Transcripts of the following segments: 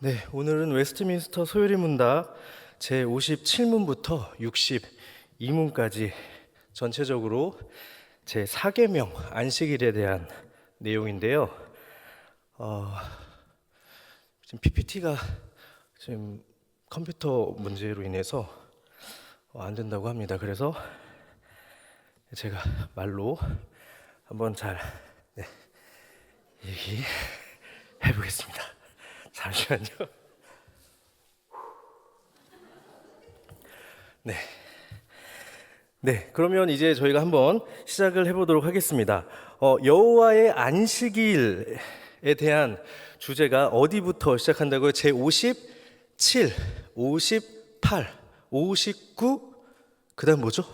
네, 오늘은 웨스트민스터 소요리 문답 제 57문부터 62문까지 전체적으로 제 4계명 안식일에 대한 내용인데요. 지금 PPT가 지금 컴퓨터 문제로 인해서 안 된다고 합니다. 그래서 제가 말로 한번 잘 얘기해 보겠습니다. 잠시만요. 네, 그러면 이제 저희가 한번 시작을 해보도록 하겠습니다. 여호와의 안식일에 대한 주제가 어디부터 시작한다고요? 제 57, 58, 59, 그 다음 뭐죠?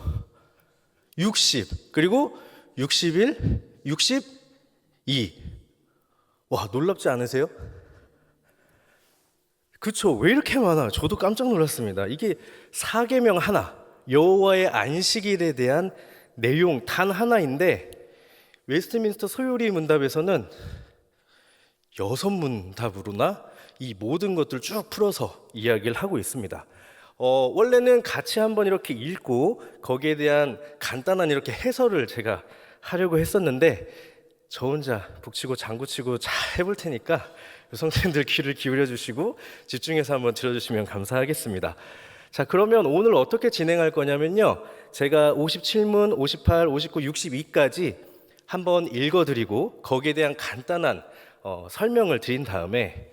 60, 그리고 61, 62. 와, 놀랍지 않으세요? 그쵸? 왜 이렇게 많아? 저도 깜짝 놀랐습니다. 이게 4계명 하나, 여호와의 안식일에 대한 내용 단 하나인데 웨스트민스터 소요리 문답에서는 6문답으로나 이 모든 것들 쭉 풀어서 이야기를 하고 있습니다. 원래는 같이 한번 이렇게 읽고 거기에 대한 간단한 이렇게 해설을 제가 하려고 했었는데 저 혼자 북치고 장구치고 잘 해볼 테니까 성도님들 귀를 기울여 주시고 집중해서 한번 들어주시면 감사하겠습니다. 자, 그러면 오늘 어떻게 진행할 거냐면요, 제가 57문, 58, 59, 62까지 한번 읽어드리고 거기에 대한 간단한 설명을 드린 다음에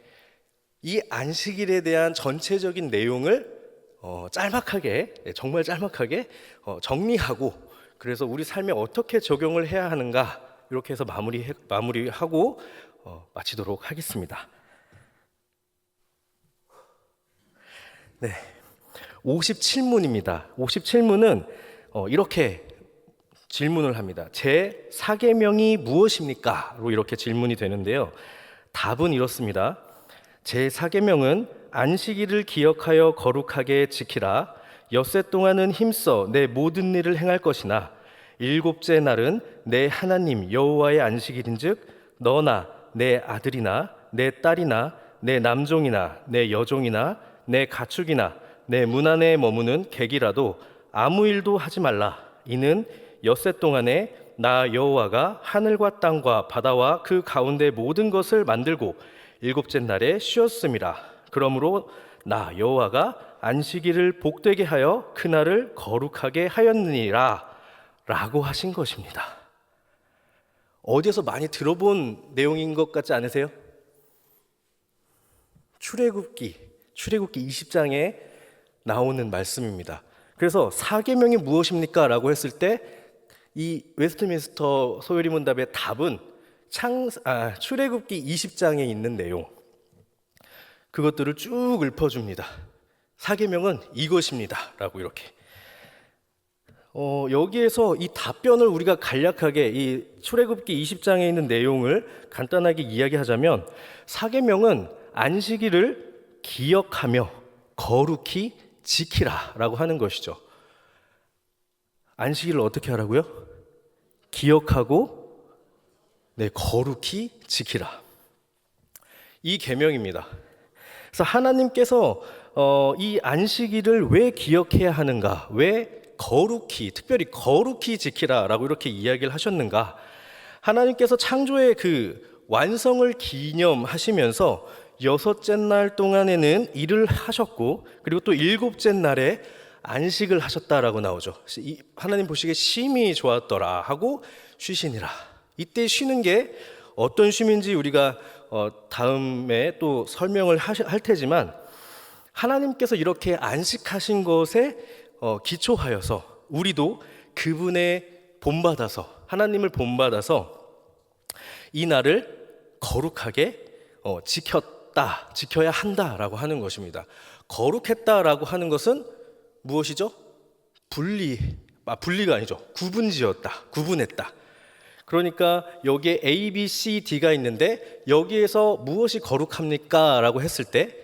이 안식일에 대한 전체적인 내용을 짤막하게, 정말 짤막하게 정리하고, 그래서 우리 삶에 어떻게 적용을 해야 하는가 이렇게 해서 마무리하고 마치도록 하겠습니다. 네, 57문입니다. 57문은 이렇게 질문을 합니다. 제 4계명이 무엇입니까? 로 이렇게 질문이 되는데요. 답은 이렇습니다. 제 4계명은 안식일을 기억하여 거룩하게 지키라. 엿새 동안은 힘써 내 모든 일을 행할 것이나 일곱째 날은 내 하나님 여호와의 안식일인즉 너나 내 아들이나 내 딸이나 내 남종이나 내 여종이나 내 가축이나 내 문 안에 머무는 객이라도 아무 일도 하지 말라. 이는 엿새 동안에 나 여호와가 하늘과 땅과 바다와 그 가운데 모든 것을 만들고 일곱째 날에 쉬었음이라. 그러므로 나 여호와가 안식일을 복되게 하여 그날을 거룩하게 하였느니라 라고 하신 것입니다. 어디에서 많이 들어본 내용인 것 같지 않으세요? 출애굽기 20장에 나오는 말씀입니다. 그래서 4계명이 무엇입니까? 라고 했을 때 이 웨스트민스터 소요리 문답의 답은 출애굽기 20장에 있는 내용, 그것들을 쭉 읊어줍니다. 4계명은 이것입니다 라고 이렇게 여기에서 이 답변을 우리가 간략하게 이 출애굽기 20장에 있는 내용을 간단하게 이야기하자면 4계명은 안식일을 기억하며 거룩히 지키라 라고 하는 것이죠. 안식일을 어떻게 하라고요? 기억하고 거룩히 지키라. 이 계명입니다. 그래서 하나님께서 이 안식일을 왜 기억해야 하는가, 왜 거룩히, 특별히 거룩히 지키라 라고 이렇게 이야기를 하셨는가. 하나님께서 창조의 그 완성을 기념하시면서 6째 날 동안에는 일을 하셨고, 그리고 또 7째 날에 안식을 하셨다라고 나오죠. 하나님 보시기에 심히 좋았더라 하고 쉬시니라. 이때 쉬는 게 어떤 쉼인지 우리가 다음에 또 설명을 할 테지만, 하나님께서 이렇게 안식하신 것에 기초하여서 우리도 그분의 본받아서, 하나님을 본받아서 이 날을 거룩하게 지켜야 한다라고 하는 것입니다. 거룩했다라고 하는 것은 무엇이죠? 분리가 아니죠. 구분했다. 그러니까 여기에 A, B, C, D가 있는데 여기에서 무엇이 거룩합니까? 라고 했을 때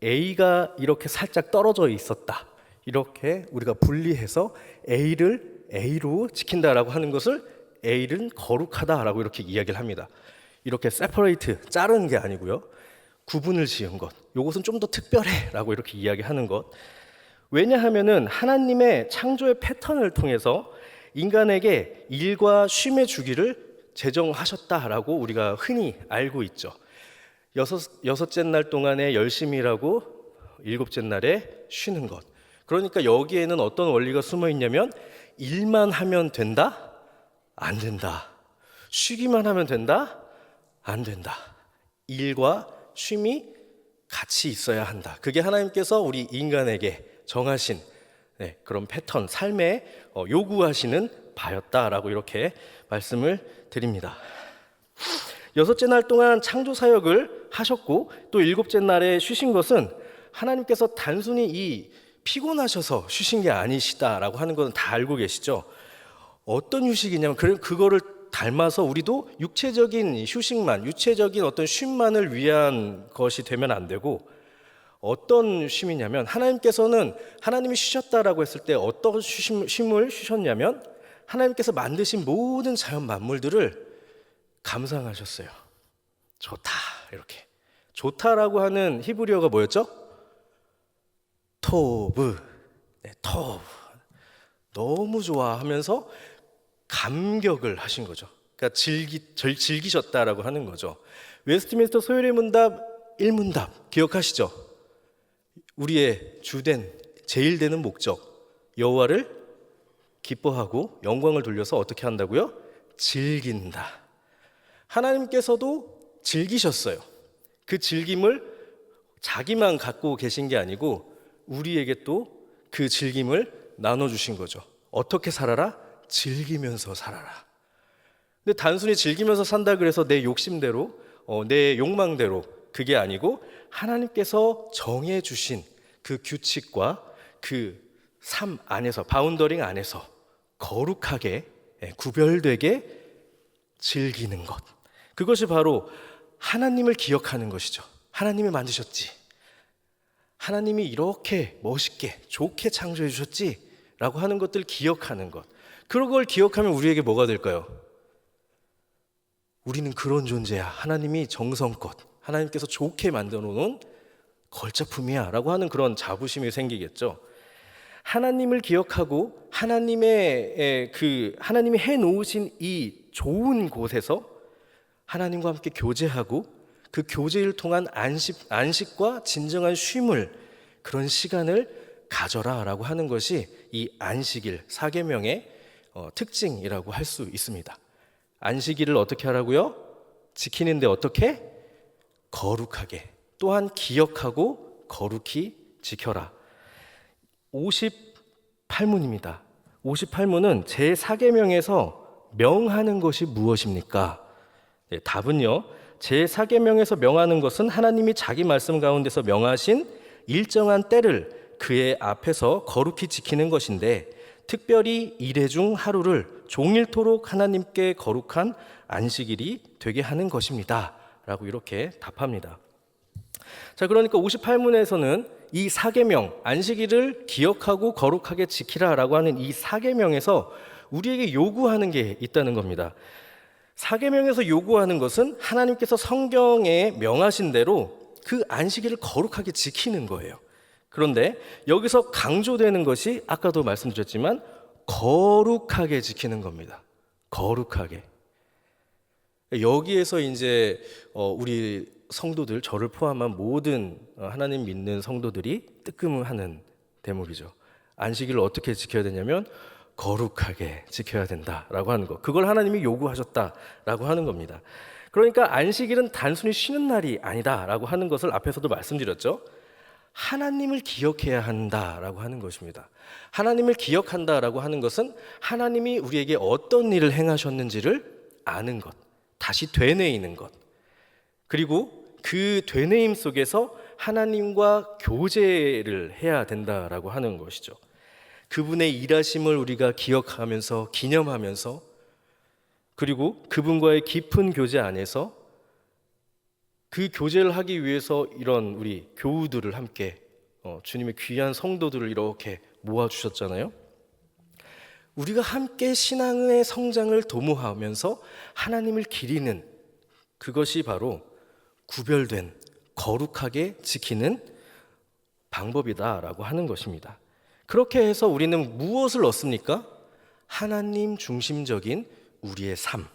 A가 이렇게 살짝 떨어져 있었다. 이렇게 우리가 분리해서 A를 A로 지킨다라고 하는 것을 A는 거룩하다라고 이렇게 이야기를 합니다. 이렇게 세퍼레이트, 자르는 게 아니고요. 구분을 지은 것, 이것은 좀 더 특별해라고 이렇게 이야기하는 것. 왜냐하면은 하나님의 창조의 패턴을 통해서 인간에게 일과 쉼의 주기를 제정하셨다라고 우리가 흔히 알고 있죠. 여섯째 날 동안에 열심히 일하고 일곱째 날에 쉬는 것. 그러니까 여기에는 어떤 원리가 숨어 있냐면 일만 하면 된다? 안 된다. 쉬기만 하면 된다? 안 된다. 일과 쉼이 같이 있어야 한다. 그게 하나님께서 우리 인간에게 정하신 그런 패턴, 삶에 요구하시는 바였다라고 이렇게 말씀을 드립니다. 여섯째 날 동안 창조 사역을 하셨고 또 일곱째 날에 쉬신 것은 하나님께서 단순히 이 피곤하셔서 쉬신 게 아니시다라고 하는 것은 다 알고 계시죠. 어떤 휴식이냐면 그거를 닮아서 우리도 육체적인 휴식만, 육체적인 어떤 쉼만을 위한 것이 되면 안 되고 어떤 쉼이냐면 하나님께서는 하나님이 쉬셨다라고 했을 때 어떤 쉼을 쉬셨냐면 하나님께서 만드신 모든 자연 만물들을 감상하셨어요. 좋다 이렇게. 좋다라고 하는 히브리어가 뭐였죠? 토브. 토브. 너무 좋아하면서 감격을 하신 거죠. 그러니까 즐기셨다라고 하는 거죠. 웨스트민스터 소요리 문답 1문답 기억하시죠? 우리의 주된 제일 되는 목적 여호와를 기뻐하고 영광을 돌려서 어떻게 한다고요? 즐긴다. 하나님께서도 즐기셨어요. 그 즐김을 자기만 갖고 계신 게 아니고 우리에게 또 그 즐김을 나눠주신 거죠. 어떻게 살아라? 즐기면서 살아라. 근데 단순히 즐기면서 산다 그래서 내 욕심대로 내 욕망대로 그게 아니고 하나님께서 정해주신 그 규칙과 그 삶 안에서 바운더링 안에서 거룩하게 구별되게 즐기는 것. 그것이 바로 하나님을 기억하는 것이죠. 하나님이 만드셨지. 하나님이 이렇게 멋있게 좋게 창조해 주셨지 라고 하는 것들 기억하는 것. 그런 걸 기억하면 우리에게 뭐가 될까요? 우리는 그런 존재야. 하나님이 정성껏 하나님께서 좋게 만들어 놓은 걸작품이야 라고 하는 그런 자부심이 생기겠죠. 하나님을 기억하고 하나님이 해놓으신 이 좋은 곳에서 하나님과 함께 교제하고 그 교제를 통한 안식과 진정한 쉼을 그런 시간을 가져라 라고 하는 것이 이 안식일 사계명의 특징이라고 할 수 있습니다. 안식일을 어떻게 하라고요? 지키는데 어떻게? 거룩하게. 또한 기억하고 거룩히 지켜라. 58문입니다. 58문은 제4계명에서 명하는 것이 무엇입니까? 답은요. 제4계명에서 명하는 것은 하나님이 자기 말씀 가운데서 명하신 일정한 때를 그의 앞에서 거룩히 지키는 것인데 특별히 일회 중 하루를 종일토록 하나님께 거룩한 안식일이 되게 하는 것입니다. 라고 이렇게 답합니다. 자, 그러니까 58문에서는 이 4계명, 안식일을 기억하고 거룩하게 지키라라고 하는 이 4계명에서 우리에게 요구하는 게 있다는 겁니다. 4계명에서 요구하는 것은 하나님께서 성경에 명하신 대로 그 안식일을 거룩하게 지키는 거예요. 그런데 여기서 강조되는 것이 아까도 말씀드렸지만 거룩하게 지키는 겁니다. 거룩하게. 여기에서 이제 우리 성도들, 저를 포함한 모든 하나님 믿는 성도들이 뜨끔하는 대목이죠. 안식일을 어떻게 지켜야 되냐면 거룩하게 지켜야 된다라고 하는 것. 그걸 하나님이 요구하셨다라고 하는 겁니다. 그러니까 안식일은 단순히 쉬는 날이 아니다라고 하는 것을 앞에서도 말씀드렸죠. 하나님을 기억해야 한다라고 하는 것입니다. 하나님을 기억한다라고 하는 것은 하나님이 우리에게 어떤 일을 행하셨는지를 아는 것, 다시 되뇌이는 것. 그리고 그 되뇌임 속에서 하나님과 교제를 해야 된다라고 하는 것이죠. 그분의 일하심을 우리가 기억하면서 기념하면서 그리고 그분과의 깊은 교제 안에서 그 교제를 하기 위해서 이런 우리 교우들을 함께 주님의 귀한 성도들을 이렇게 모아주셨잖아요. 우리가 함께 신앙의 성장을 도모하면서 하나님을 기리는 그것이 바로 구별된 거룩하게 지키는 방법이다라고 하는 것입니다. 그렇게 해서 우리는 무엇을 얻습니까? 하나님 중심적인 우리의 삶.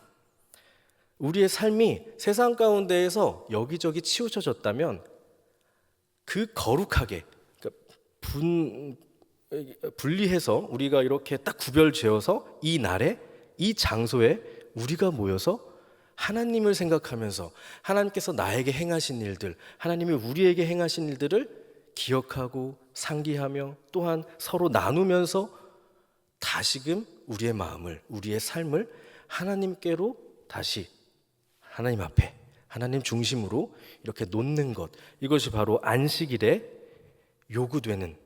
우리의 삶이 세상 가운데에서 여기저기 치우쳐졌다면 그 거룩하게 분리해서 우리가 이렇게 딱 구별지어서 이 날에 이 장소에 우리가 모여서 하나님을 생각하면서 하나님께서 나에게 행하신 일들, 하나님이 우리에게 행하신 일들을 기억하고 상기하며 또한 서로 나누면서 다시금 우리의 마음을, 우리의 삶을 하나님께로 다시 하나님 앞에, 하나님 중심으로 이렇게 놓는 것, 이것이 바로 안식일에 요구되는,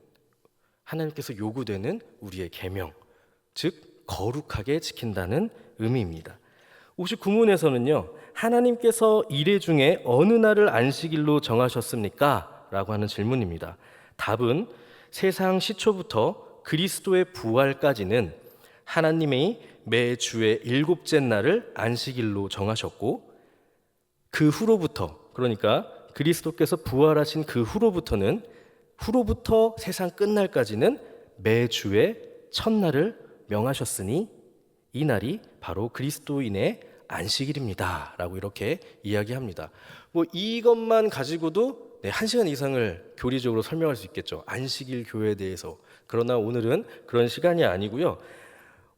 하나님께서 요구되는 우리의 계명, 즉 거룩하게 지킨다는 의미입니다. 59문에서는요, 하나님께서 이래 중에 어느 날을 안식일로 정하셨습니까? 라고 하는 질문입니다. 답은 세상 시초부터 그리스도의 부활까지는 하나님이 매주의 7째 날을 안식일로 정하셨고, 그 후로부터, 그러니까 그리스도께서 부활하신 그 후로부터 세상 끝날까지는 매주의 첫날을 명하셨으니 이 날이 바로 그리스도인의 안식일입니다 라고 이렇게 이야기합니다. 이것만 가지고도 1시간 이상을 교리적으로 설명할 수 있겠죠. 안식일 교회에 대해서. 그러나 오늘은 그런 시간이 아니고요.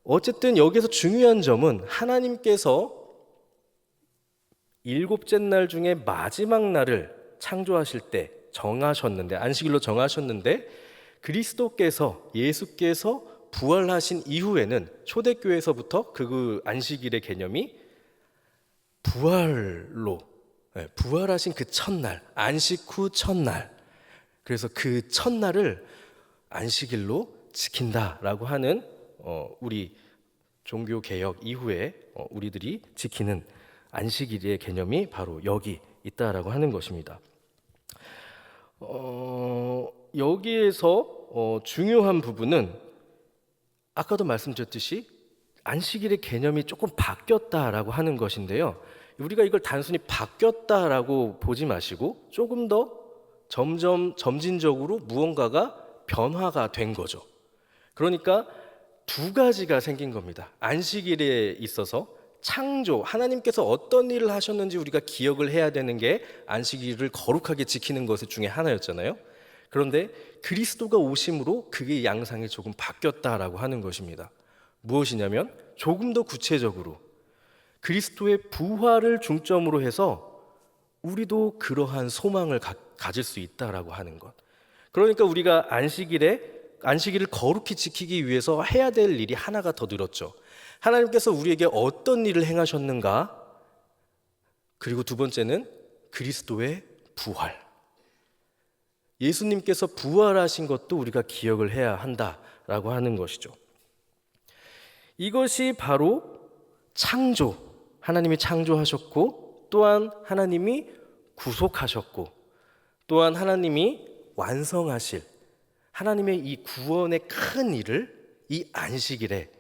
어쨌든 여기서 중요한 점은 하나님께서 7째 날 중에 마지막 날을 창조하실 때 정하셨는데, 안식일로 정하셨는데, 예수께서 부활하신 이후에는 초대교회에서부터 그 안식일의 개념이 부활하신 그 첫날, 안식 후 첫날, 그래서 그 첫날을 안식일로 지킨다라고 하는 우리 종교개혁 이후에 우리들이 지키는 안식일의 개념이 바로 여기 있다라고 하는 것입니다. 여기에서 중요한 부분은 아까도 말씀드렸듯이 안식일의 개념이 조금 바뀌었다라고 하는 것인데요. 우리가 이걸 단순히 바뀌었다라고 보지 마시고 조금 더 점진적으로 무언가가 변화가 된 거죠. 그러니까 두 가지가 생긴 겁니다. 안식일에 있어서 창조, 하나님께서 어떤 일을 하셨는지 우리가 기억을 해야 되는 게 안식일을 거룩하게 지키는 것 중에 하나였잖아요. 그런데 그리스도가 오심으로 그게 양상이 조금 바뀌었다라고 하는 것입니다. 무엇이냐면 조금 더 구체적으로 그리스도의 부활을 중점으로 해서 우리도 그러한 소망을 가질 수 있다라고 하는 것. 그러니까 우리가 안식일을 거룩히 지키기 위해서 해야 될 일이 하나가 더 늘었죠. 하나님께서 우리에게 어떤 일을 행하셨는가? 그리고 두 번째는 그리스도의 부활. 예수님께서 부활하신 것도 우리가 기억을 해야 한다라고 하는 것이죠. 이것이 바로 하나님이 창조하셨고, 또한 하나님이 구속하셨고, 또한 하나님이 완성하실 하나님의 이 구원의 큰 일을 이 안식일에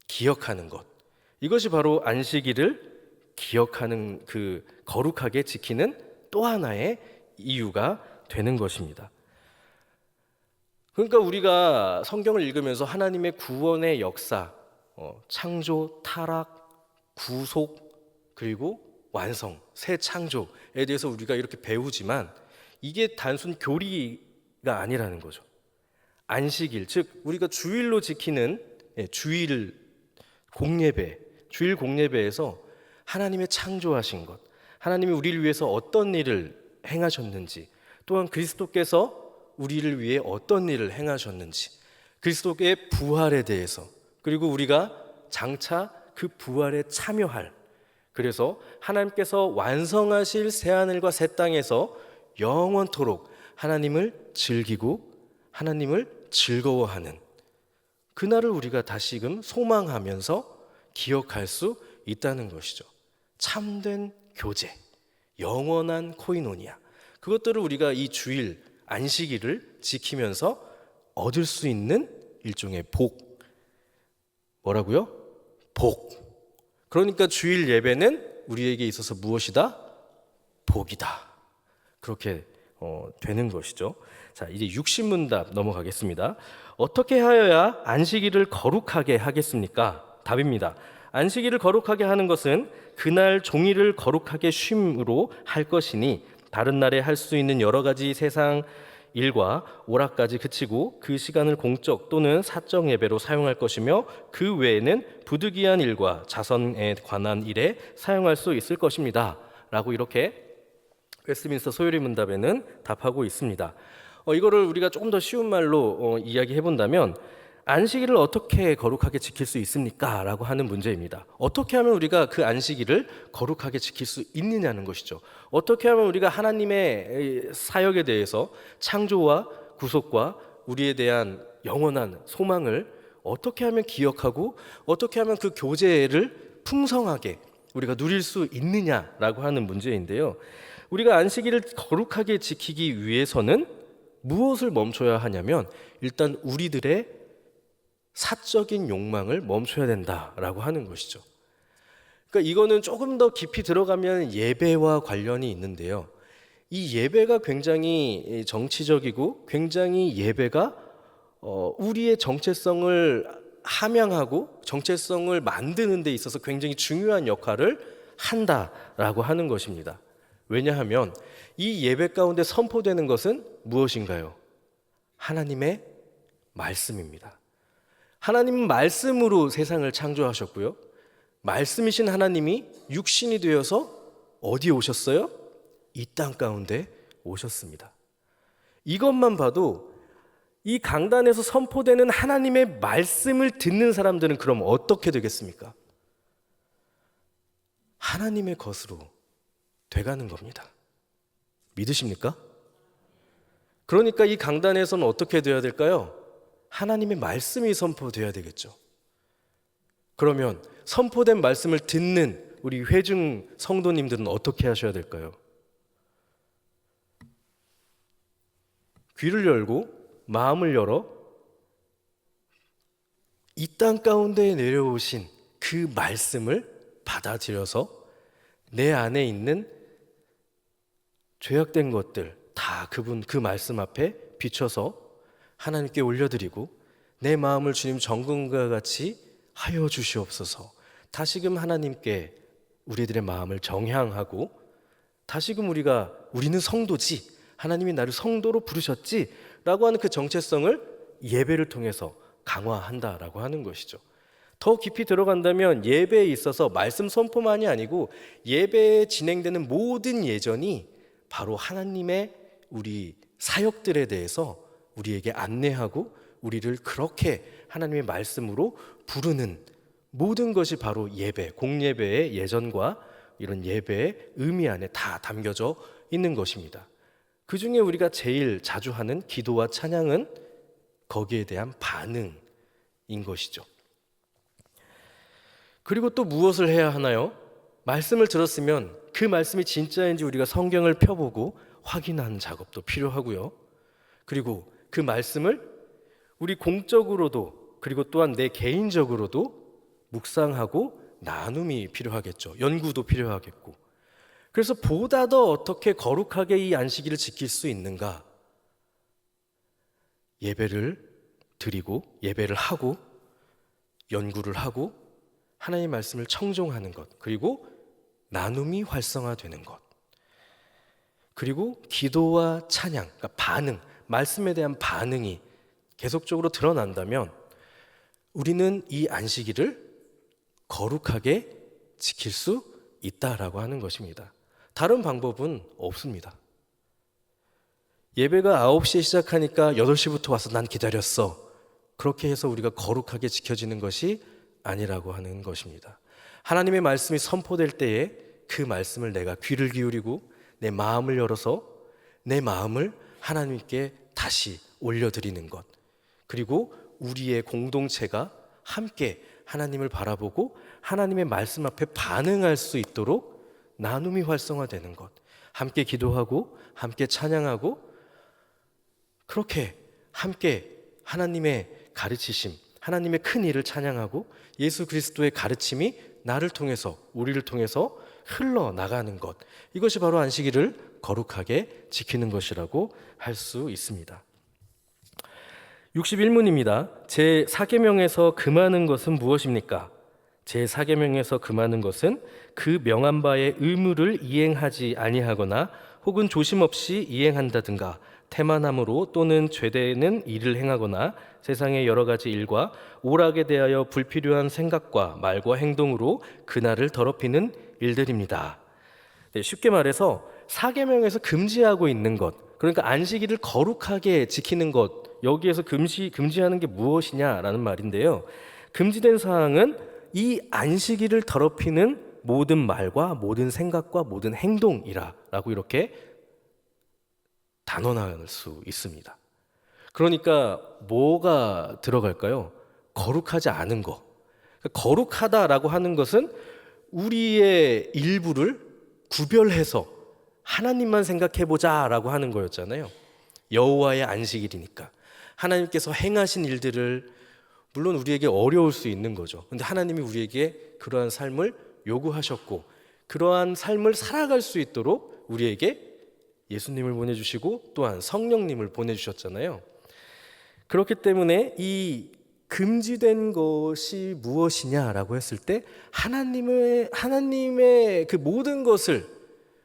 기억하는 것, 이것이 바로 안식일을 기억하는, 그 거룩하게 지키는 또 하나의 이유가 되는 것입니다. 그러니까 우리가 성경을 읽으면서 하나님의 구원의 역사, 창조, 타락, 구속, 그리고 완성, 새 창조에 대해서 우리가 이렇게 배우지만 이게 단순 교리가 아니라는 거죠. 안식일, 즉 우리가 주일로 지키는 주일 공예배에서 하나님의 창조하신 것, 하나님이 우리를 위해서 어떤 일을 행하셨는지, 또한 그리스도께서 우리를 위해 어떤 일을 행하셨는지, 그리스도의 부활에 대해서, 그리고 우리가 장차 그 부활에 참여할, 그래서 하나님께서 완성하실 새하늘과 새 땅에서 영원토록 하나님을 즐기고 하나님을 즐거워하는 그날을 우리가 다시금 소망하면서 기억할 수 있다는 것이죠. 참된 교제, 영원한 코이노니아, 그것들을 우리가 이 주일 안식일을 지키면서 얻을 수 있는 일종의 복. 뭐라고요? 복. 그러니까 주일 예배는 우리에게 있어서 무엇이다? 복이다. 그렇게 되는 것이죠. 자, 이제 육신문답 넘어가겠습니다. 어떻게 하여야 안식일을 거룩하게 하겠습니까? 답입니다. 안식일을 거룩하게 하는 것은 그날 종일을 거룩하게 쉼으로 할 것이니 다른 날에 할 수 있는 여러 가지 세상 일과 오락까지 그치고 그 시간을 공적 또는 사적 예배로 사용할 것이며 그 외에는 부득이한 일과 자선에 관한 일에 사용할 수 있을 것입니다. 라고 이렇게 웨스트민스터 소요리 문답에는 답하고 있습니다. 이거를 우리가 조금 더 쉬운 말로 이야기해 본다면 안식일을 어떻게 거룩하게 지킬 수 있습니까? 라고 하는 문제입니다. 어떻게 하면 우리가 그 안식일을 거룩하게 지킬 수 있느냐는 것이죠. 어떻게 하면 우리가 하나님의 사역에 대해서 창조와 구속과 우리에 대한 영원한 소망을 어떻게 하면 기억하고 어떻게 하면 그 교제를 풍성하게 우리가 누릴 수 있느냐라고 하는 문제인데요. 우리가 안식일을 거룩하게 지키기 위해서는 무엇을 멈춰야 하냐면 일단 우리들의 사적인 욕망을 멈춰야 된다라고 하는 것이죠. 그러니까 이거는 조금 더 깊이 들어가면 예배와 관련이 있는데요. 이 예배가 굉장히 정치적이고 굉장히 예배가 우리의 정체성을 함양하고 정체성을 만드는 데 있어서 굉장히 중요한 역할을 한다라고 하는 것입니다. 왜냐하면 이 예배 가운데 선포되는 것은 무엇인가요? 하나님의 말씀입니다. 하나님은 말씀으로 세상을 창조하셨고요. 말씀이신 하나님이 육신이 되어서 어디에 오셨어요? 이 땅 가운데 오셨습니다. 이것만 봐도 이 강단에서 선포되는 하나님의 말씀을 듣는 사람들은 그럼 어떻게 되겠습니까? 하나님의 것으로 돼가는 겁니다. 믿으십니까? 그러니까 이 강단에서는 어떻게 되어야 될까요? 하나님의 말씀이 선포되어야 되겠죠. 그러면 선포된 말씀을 듣는 우리 회중 성도님들은 어떻게 하셔야 될까요? 귀를 열고 마음을 열어 이 땅 가운데 내려오신 그 말씀을 받아들여서 내 안에 있는 죄악된 것들 다 그분 그 말씀 앞에 비춰서 하나님께 올려드리고 내 마음을 주님 정금과 같이 하여 주시옵소서. 다시금 하나님께 우리들의 마음을 정향하고 다시금 우리는 성도지, 하나님이 나를 성도로 부르셨지 라고 하는 그 정체성을 예배를 통해서 강화한다라고 하는 것이죠. 더 깊이 들어간다면 예배에 있어서 말씀 선포만이 아니고 예배에 진행되는 모든 예전이 바로 하나님의 우리 사역들에 대해서 우리에게 안내하고 우리를 그렇게 하나님의 말씀으로 부르는 모든 것이 바로 예배, 공예배의 예전과 이런 예배의 의미 안에 다 담겨져 있는 것입니다. 그 중에 우리가 제일 자주 하는 기도와 찬양은 거기에 대한 반응인 것이죠. 그리고 또 무엇을 해야 하나요? 말씀을 들었으면 그 말씀이 진짜인지 우리가 성경을 펴보고 확인하는 작업도 필요하고요. 그리고 그 말씀을 우리 공적으로도 그리고 또한 내 개인적으로도 묵상하고 나눔이 필요하겠죠. 연구도 필요하겠고. 그래서 보다 더 어떻게 거룩하게 이 안식일을 지킬 수 있는가? 예배를 드리고 예배를 하고 연구를 하고 하나님의 말씀을 청종하는 것, 그리고 나눔이 활성화되는 것, 그리고 기도와 찬양, 그러니까 반응, 말씀에 대한 반응이 계속적으로 드러난다면 우리는 이 안식일을 거룩하게 지킬 수 있다라고 하는 것입니다. 다른 방법은 없습니다. 예배가 9시에 시작하니까 8시부터 와서 난 기다렸어. 그렇게 해서 우리가 거룩하게 지켜지는 것이 아니라고 하는 것입니다. 하나님의 말씀이 선포될 때에 그 말씀을 내가 귀를 기울이고 내 마음을 열어서 내 마음을 하나님께 다시 올려드리는 것, 그리고 우리의 공동체가 함께 하나님을 바라보고 하나님의 말씀 앞에 반응할 수 있도록 나눔이 활성화되는 것, 함께 기도하고 함께 찬양하고 그렇게 함께 하나님의 가르치심, 하나님의 큰 일을 찬양하고 예수 그리스도의 가르침이 나를 통해서 우리를 통해서 흘러나가는 것, 이것이 바로 안식일을 거룩하게 지키는 것이라고 할 수 있습니다. 61문입니다. 제4계명에서 금하는 것은 무엇입니까? 제4계명에서 금하는 것은 그 명한 바의 의무를 이행하지 아니하거나 혹은 조심 없이 이행한다든가 태만함으로 또는 죄되는 일을 행하거나 세상의 여러 가지 일과 오락에 대하여 불필요한 생각과 말과 행동으로 그날을 더럽히는 일들입니다. 네, 쉽게 말해서 4계명에서 금지하고 있는 것, 그러니까 안식일을 거룩하게 지키는 것, 여기에서 금지하는 게 무엇이냐라는 말인데요. 금지된 사항은 이 안식일을 더럽히는 모든 말과 모든 생각과 모든 행동이라고 이렇게 단언할 수 있습니다. 그러니까 뭐가 들어갈까요? 거룩하지 않은 거. 거룩하다라고 하는 것은 우리의 일부를 구별해서 하나님만 생각해보자라고 하는 거였잖아요. 여호와의 안식일이니까 하나님께서 행하신 일들을, 물론 우리에게 어려울 수 있는 거죠. 근데 하나님이 우리에게 그러한 삶을 요구하셨고 그러한 삶을 살아갈 수 있도록 우리에게 예수님을 보내주시고 또한 성령님을 보내주셨잖아요. 그렇기 때문에 이 금지된 것이 무엇이냐라고 했을 때 하나님의 그 모든 것을,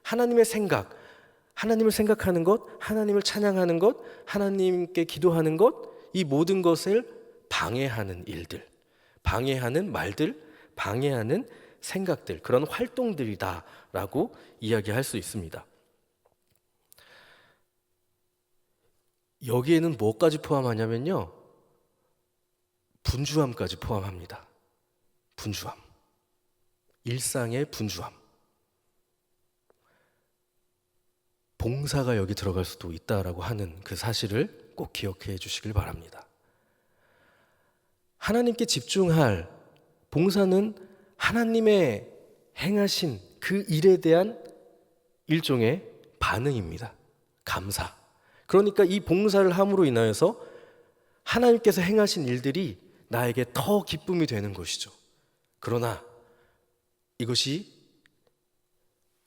하나님의 생각, 하나님을 생각하는 것, 하나님을 찬양하는 것, 하나님께 기도하는 것, 이 모든 것을 방해하는 일들, 방해하는 말들, 방해하는 생각들, 그런 활동들이다라고 이야기할 수 있습니다. 여기에는 뭐까지 포함하냐면요, 분주함까지 포함합니다. 분주함, 일상의 분주함. 봉사가 여기 들어갈 수도 있다라고 하는 그 사실을 꼭 기억해 주시길 바랍니다. 하나님께 집중할 봉사는 하나님의 행하신 그 일에 대한 일종의 반응입니다. 감사. 그러니까 이 봉사를 함으로 인하여서 하나님께서 행하신 일들이 나에게 더 기쁨이 되는 것이죠. 그러나 이것이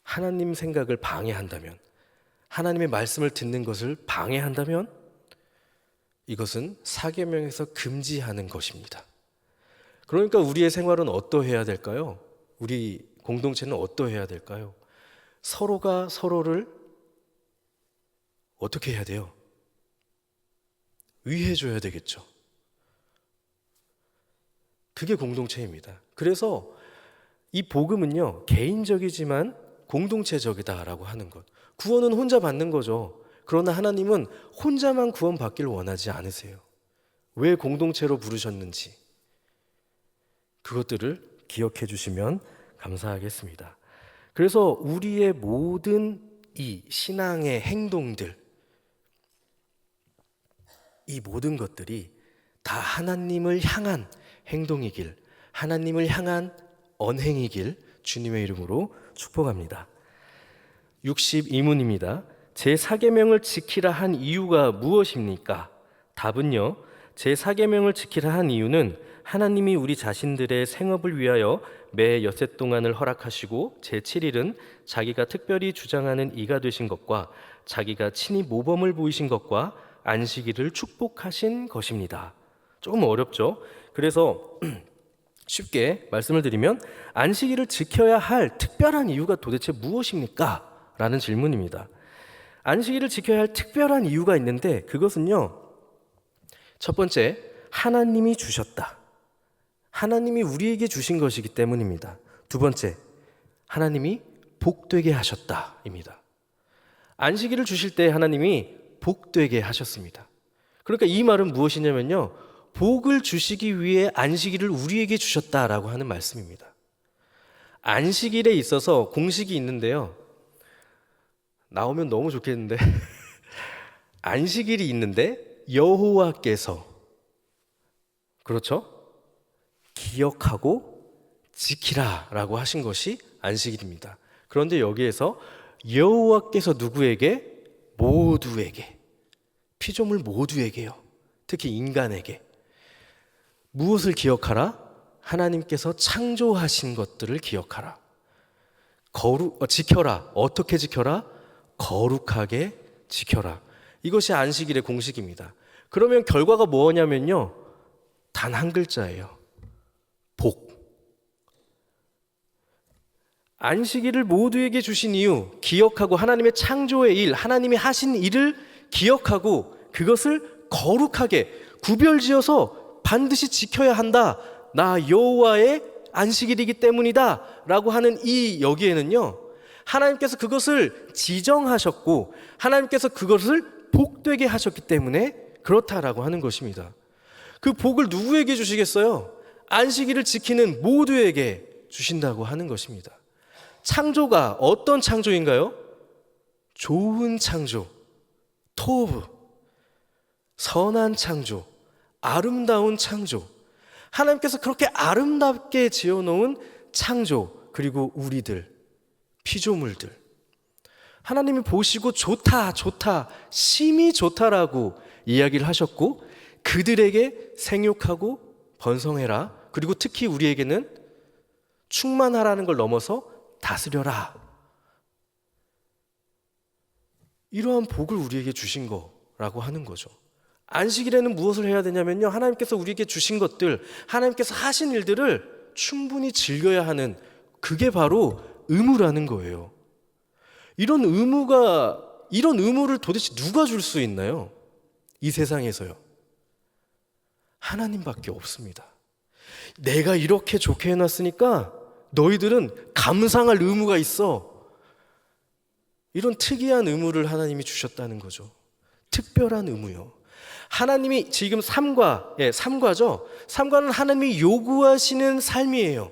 하나님 생각을 방해한다면, 하나님의 말씀을 듣는 것을 방해한다면 이것은 4계명에서 금지하는 것입니다. 그러니까 우리의 생활은 어떠해야 될까요? 우리 공동체는 어떠해야 될까요? 서로가 서로를 어떻게 해야 돼요? 위해줘야 되겠죠. 그게 공동체입니다. 그래서 이 복음은요, 개인적이지만 공동체적이다라고 하는 것. 구원은 혼자 받는 거죠. 그러나 하나님은 혼자만 구원받기를 원하지 않으세요. 왜 공동체로 부르셨는지 그것들을 기억해 주시면 감사하겠습니다. 그래서 우리의 모든 이 신앙의 행동들, 이 모든 것들이 다 하나님을 향한 행동이길, 하나님을 향한 언행이길 주님의 이름으로 축복합니다. 62문입니다. 제4계명을 지키라 한 이유가 무엇입니까? 답은요, 제4계명을 지키라 한 이유는 하나님이 우리 자신들의 생업을 위하여 매 엿새 동안을 허락하시고 제7일은 자기가 특별히 주장하는 이가 되신 것과 자기가 친히 모범을 보이신 것과 안식일을 축복하신 것입니다. 조금 어렵죠? 그래서 쉽게 말씀을 드리면 안식일을 지켜야 할 특별한 이유가 도대체 무엇입니까? 라는 질문입니다. 안식일을 지켜야 할 특별한 이유가 있는데 그것은요, 첫 번째, 하나님이 주셨다. 하나님이 우리에게 주신 것이기 때문입니다. 두 번째, 하나님이 복되게 하셨다입니다. 안식일을 주실 때 하나님이 복되게 하셨습니다. 그러니까 이 말은 무엇이냐면요, 복을 주시기 위해 안식일을 우리에게 주셨다라고 하는 말씀입니다. 안식일에 있어서 공식이 있는데요, 나오면 너무 좋겠는데 안식일이 있는데 여호와께서, 그렇죠? 기억하고 지키라라고 하신 것이 안식일입니다. 그런데 여기에서 여호와께서 누구에게? 모두에게, 피조물 모두에게요. 특히 인간에게. 무엇을 기억하라? 하나님께서 창조하신 것들을 기억하라. 지켜라. 어떻게 지켜라? 거룩하게 지켜라. 이것이 안식일의 공식입니다. 그러면 결과가 뭐냐면요, 단 한 글자예요. 복. 안식일을 모두에게 주신 이유, 기억하고 하나님의 창조의 일, 하나님이 하신 일을 기억하고 그것을 거룩하게 구별지어서 반드시 지켜야 한다. 나 여호와의 안식일이기 때문이다 라고 하는 이 여기에는요, 하나님께서 그것을 지정하셨고 하나님께서 그것을 복되게 하셨기 때문에 그렇다라고 하는 것입니다. 그 복을 누구에게 주시겠어요? 안식일을 지키는 모두에게 주신다고 하는 것입니다. 창조가 어떤 창조인가요? 좋은 창조, 토브, 선한 창조, 아름다운 창조. 하나님께서 그렇게 아름답게 지어놓은 창조, 그리고 우리들, 피조물들. 하나님이 보시고 좋다, 좋다, 심히 좋다라고 이야기를 하셨고 그들에게 생육하고 번성해라. 그리고 특히 우리에게는 충만하라는 걸 넘어서 다스려라. 이러한 복을 우리에게 주신 거라고 하는 거죠. 안식일에는 무엇을 해야 되냐면요, 하나님께서 우리에게 주신 것들, 하나님께서 하신 일들을 충분히 즐겨야 하는, 그게 바로 의무라는 거예요. 이런 의무를 도대체 누가 줄 수 있나요? 이 세상에서요. 하나님밖에 없습니다. 내가 이렇게 좋게 해놨으니까 너희들은 감상할 의무가 있어. 이런 특이한 의무를 하나님이 주셨다는 거죠. 특별한 의무요. 하나님이 지금 삼과죠. 삼과는 하나님이 요구하시는 삶이에요.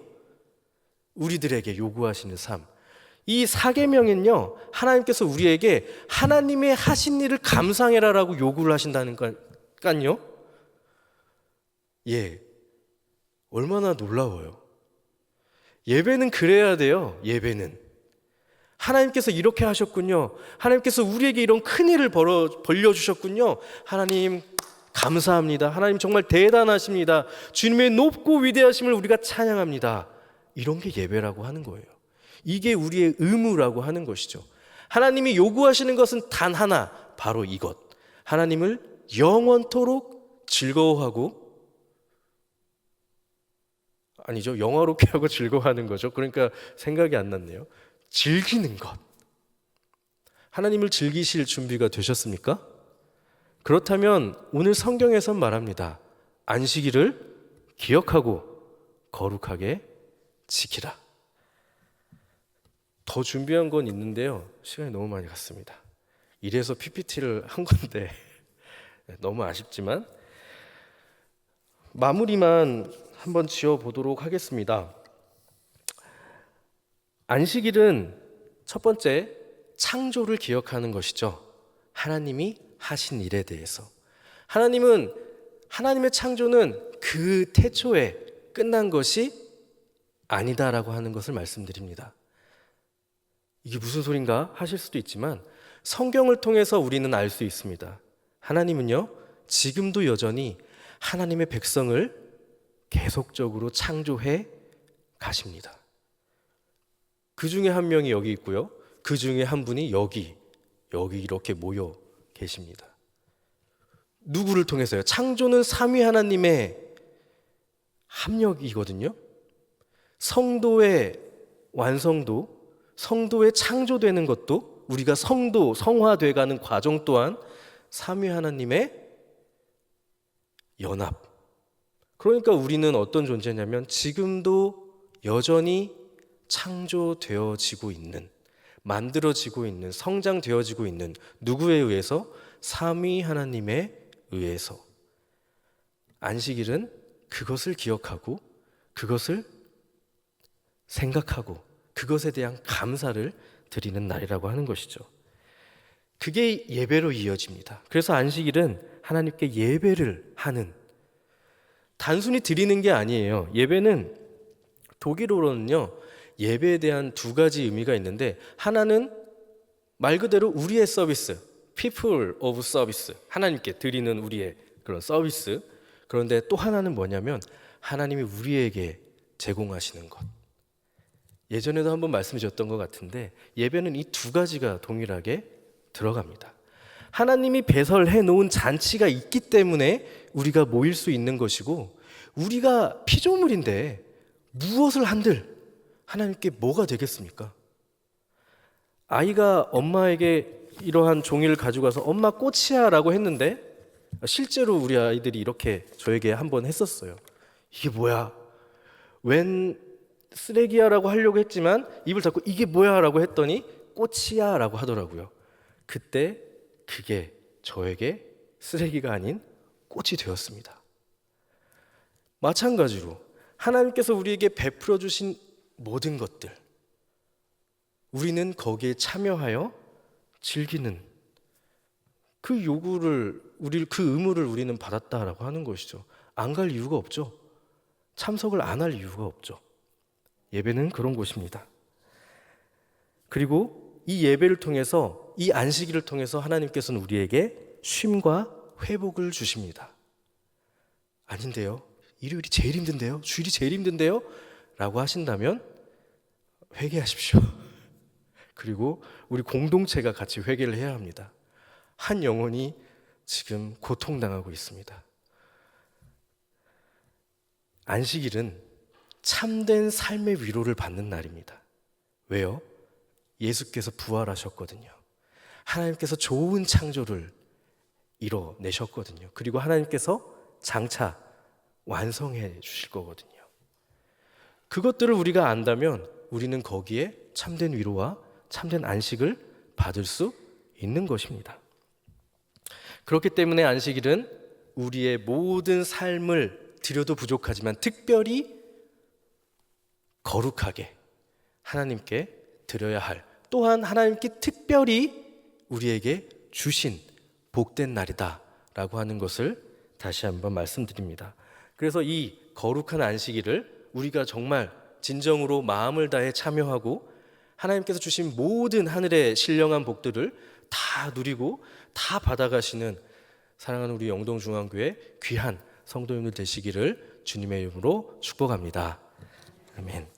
우리들에게 요구하시는 삶. 이 사계명은요, 하나님께서 우리에게 하나님의 하신 일을 감상해라라고 요구를 하신다는 거니까요. 예, 얼마나 놀라워요. 예배는 그래야 돼요. 예배는 하나님께서 이렇게 하셨군요. 하나님께서 우리에게 이런 큰 일을 벌려주셨군요. 하나님 감사합니다. 하나님 정말 대단하십니다. 주님의 높고 위대하심을 우리가 찬양합니다. 이런 게 예배라고 하는 거예요. 이게 우리의 의무라고 하는 것이죠. 하나님이 요구하시는 것은 단 하나, 바로 이것. 하나님을 영원토록 즐거워하고, 아니죠, 영화롭게 하고 즐거워하는 거죠. 그러니까 생각이 안 났네요. 즐기는 것. 하나님을 즐기실 준비가 되셨습니까? 그렇다면 오늘 성경에선 말합니다. 안식일을 기억하고 거룩하게 지키라. 더 준비한 건 있는데요, 시간이 너무 많이 갔습니다. 이래서 PPT를 한 건데 너무 아쉽지만 마무리만 한번 지어보도록 하겠습니다. 안식일은 첫 번째, 창조를 기억하는 것이죠. 하나님이 하신 일에 대해서. 하나님의 창조는 그 태초에 끝난 것이 아니다라고 하는 것을 말씀드립니다. 이게 무슨 소린가 하실 수도 있지만 성경을 통해서 우리는 알 수 있습니다. 하나님은요, 지금도 여전히 하나님의 백성을 계속적으로 창조해 가십니다. 그 중에 한 명이 여기 있고요, 그 중에 한 분이 여기 이렇게 모여 계십니다. 누구를 통해서요? 창조는 삼위 하나님의 합력이거든요. 성도의 완성도, 성도의 창조되는 것도, 우리가 성화돼가는 과정 또한 삼위 하나님의 연합. 그러니까 우리는 어떤 존재냐면 지금도 여전히 창조되어지고 있는, 만들어지고 있는, 성장되어지고 있는, 누구에 의해서? 삼위 하나님에 의해서. 안식일은 그것을 기억하고 그것을 생각하고 그것에 대한 감사를 드리는 날이라고 하는 것이죠. 그게 예배로 이어집니다. 그래서 안식일은 하나님께 예배를 하는, 단순히 드리는 게 아니에요. 예배는 독일어로는요, 예배에 대한 두 가지 의미가 있는데, 하나는 말 그대로 우리의 서비스, people of service, 하나님께 드리는 우리의 그런 서비스. 그런데 또 하나는 뭐냐면 하나님이 우리에게 제공하시는 것, 예전에도 한번 말씀드렸던 것 같은데 예배는 이 두 가지가 동일하게 들어갑니다. 하나님이 배설해 놓은 잔치가 있기 때문에 우리가 모일 수 있는 것이고, 우리가 피조물인데 무엇을 한들 하나님께 뭐가 되겠습니까? 아이가 엄마에게 이러한 종이를 가지고 와서 엄마 꽃이야 라고 했는데, 실제로 우리 아이들이 이렇게 저에게 한번 했었어요. 이게 뭐야? 웬 쓰레기야 라고 하려고 했지만 입을 닫고 이게 뭐야 라고 했더니 꽃이야 라고 하더라고요. 그때 그게 저에게 쓰레기가 아닌 꽃이 되었습니다. 마찬가지로 하나님께서 우리에게 베풀어 주신 모든 것들, 우리는 거기에 참여하여 즐기는 그 요구를, 그 의무를 우리는 받았다라고 하는 것이죠. 안 갈 이유가 없죠. 참석을 안 할 이유가 없죠. 예배는 그런 곳입니다. 그리고 이 예배를 통해서, 이 안식일을 통해서 하나님께서는 우리에게 쉼과 회복을 주십니다. 아닌데요, 일요일이 제일 힘든데요, 주일이 제일 힘든데요 라고 하신다면 회개하십시오. 그리고 우리 공동체가 같이 회개를 해야 합니다. 한 영혼이 지금 고통당하고 있습니다. 안식일은 참된 삶의 위로를 받는 날입니다. 왜요? 예수께서 부활하셨거든요. 하나님께서 좋은 창조를 이뤄내셨거든요. 그리고 하나님께서 장차 완성해 주실 거거든요. 그것들을 우리가 안다면 우리는 거기에 참된 위로와 참된 안식을 받을 수 있는 것입니다. 그렇기 때문에 안식일은 우리의 모든 삶을 드려도 부족하지만 특별히 거룩하게 하나님께 드려야 할, 또한 하나님께 특별히 우리에게 주신 복된 날이다 라고 하는 것을 다시 한번 말씀드립니다. 그래서 이 거룩한 안식일을 우리가 정말 진정으로 마음을 다해 참여하고 하나님께서 주신 모든 하늘의 신령한 복들을 다 누리고 다 받아가시는 사랑하는 우리 영동중앙교회 귀한 성도님들 되시기를 주님의 이름으로 축복합니다. 아멘.